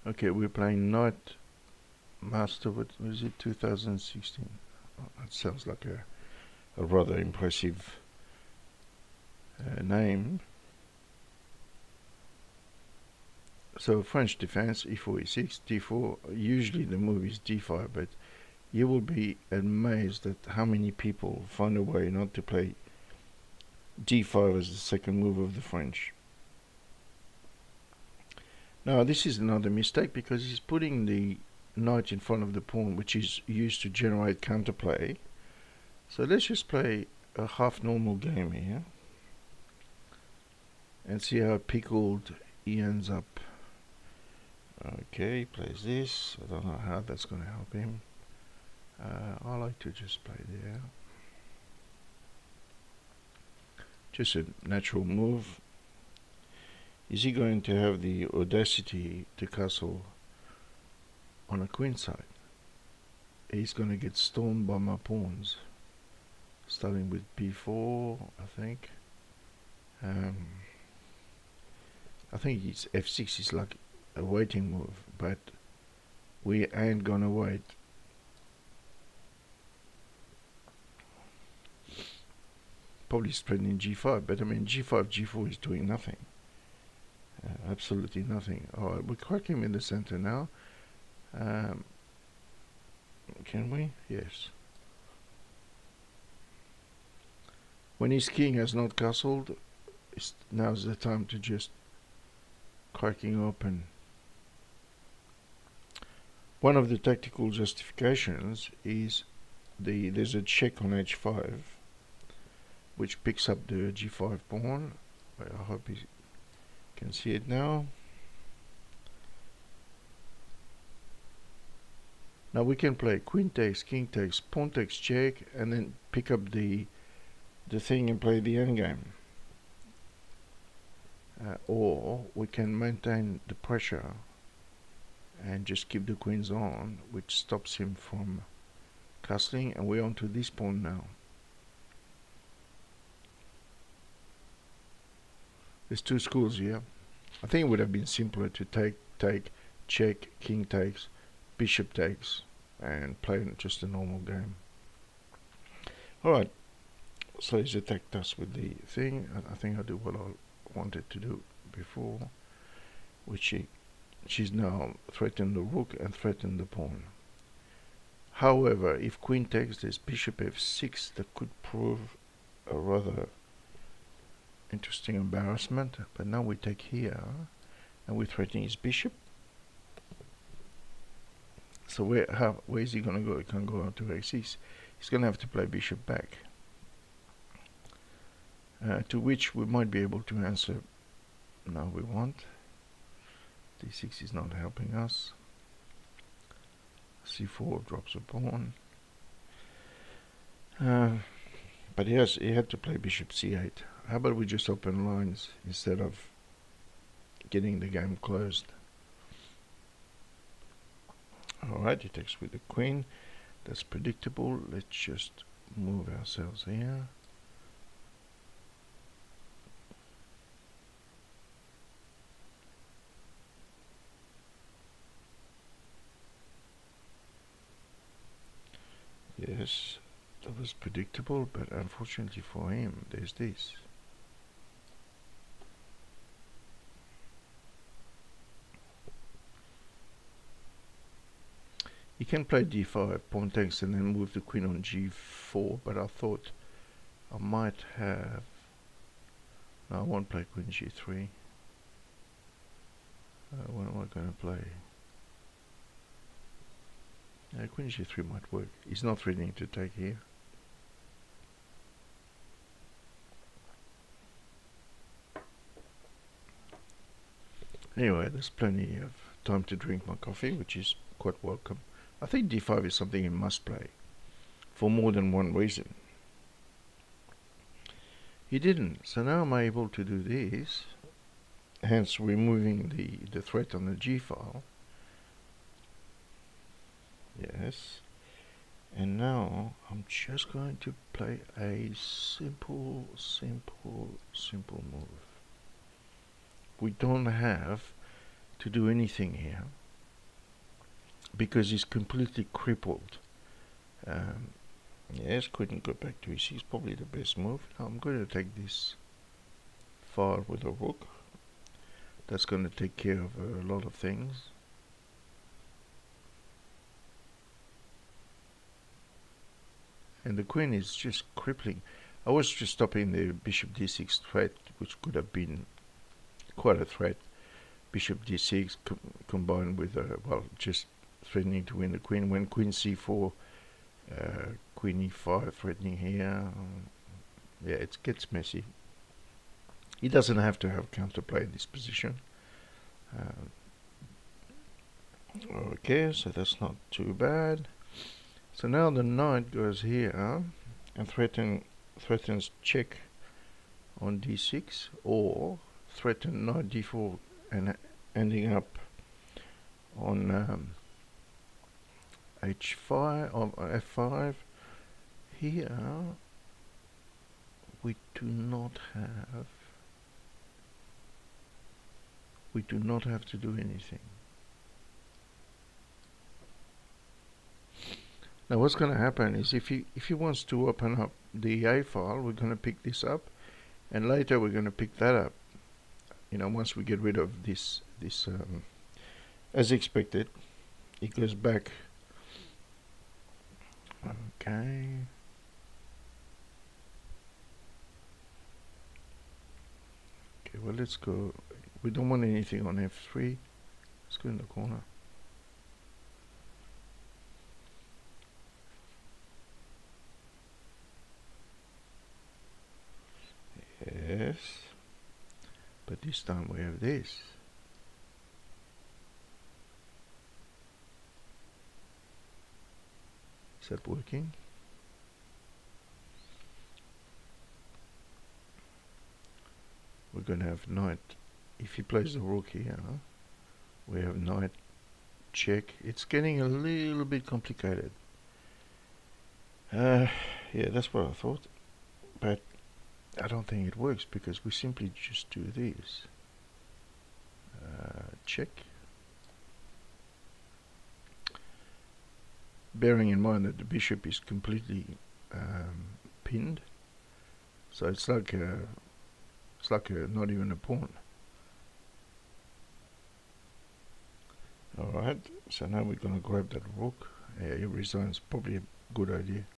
Okay, we're playing Knight Master. What was it? 2016. Oh, that sounds like a rather impressive name. So French defense, e4, e6, d4. Usually the move is d5, but you will be amazed at how many people find a way not to play d5 as the second move of the French. Now this is another mistake because he's putting the knight in front of the pawn, which is used to generate counterplay. So let's just play a half normal game here and see how pickled he ends up. Okay, he plays this. I don't know how that's going to help him. I like to just play there. Just a natural move. Is he going to have the audacity to castle on a queen side? He's going to get stormed by my pawns. Starting with b4, I think. I think it's f6 is like a waiting move, but we ain't gonna wait. Probably spreading g5, but I mean g5, g4 is doing nothing. Absolutely nothing. Alright, we're cracking him in the center now. Can we? Yes. When his king has not castled, now's the time to just cracking open. One of the tactical justifications is there's a check on h5, which picks up the g5 pawn. I hope you can see it now. Now we can play queen takes, king takes, pawn takes check, and then pick up the thing and play the endgame. Or we can maintain the pressure and just keep the queens on, which stops him from castling, and we're on to this pawn now. There's two schools here. I think it would have been simpler to take, check, king takes, bishop takes, and play just a normal game. Alright, so he's attacked us with the thing. I think I did what I wanted to do before, which she's now threatened the rook and threatened the pawn. However, if queen takes, there's bishop f6 that could prove a rather interesting embarrassment, but now we take here and we're threatening his bishop. So where is he going to go? He can't go out to a6. He's going to have to play bishop back, to which we might be able to answer no, we won't. d6 is not helping us. c4 drops a pawn, but he had to play bishop c8. How about we just open lines instead of getting the game closed? Alright, he takes with the queen. That's predictable. Let's just move ourselves here. Yes, that was predictable, but unfortunately for him, there's this. He can play d5, pawn takes, and then move the queen on g4, but I thought I might have... No, I won't play queen g3. What am I going to play? Queen g3 might work. He's not threatening to take here. Anyway, there's plenty of time to drink my coffee, which is quite welcome. I think d5 is something you must play for more than one reason. He didn't, so now I'm able to do this, hence removing the threat on the g file. Yes, and now I'm just going to play a simple move. We don't have to do anything here. because he's completely crippled. Yes, couldn't go back to e6, probably the best move. Now I'm going to take this file with a rook. That's going to take care of a lot of things. And the queen is just crippling. I was just stopping the bishop d6 threat, which could have been quite a threat. Bishop d6 combined with, well, just threatening to win the queen. When queen c4, queen e5 threatening here. Yeah, it gets messy. He doesn't have to have counterplay in this position. Okay, so that's not too bad. So now the knight goes here and threatens check on d6, or threaten knight d4 and ending up on h5 or f5. Here we do not have to do anything. Now what's going to happen is if he wants to open up the A file, we're going to pick this up, and later we're going to pick that up. You know, once we get rid of this as expected, it goes back. Okay. Okay, well, let's go. We don't want anything on f3. Let's go in the corner. Yes, but this time we have this. Is that working? We're going to have knight. If he plays the rook here, we have knight check. It's getting a little bit complicated. Yeah, that's what I thought, but I don't think it works because we simply just do this. Check. Bearing in mind that the bishop is completely pinned, so it's like not even a pawn. Alright, so now we're going to grab that rook. Yeah, he resigns, probably a good idea.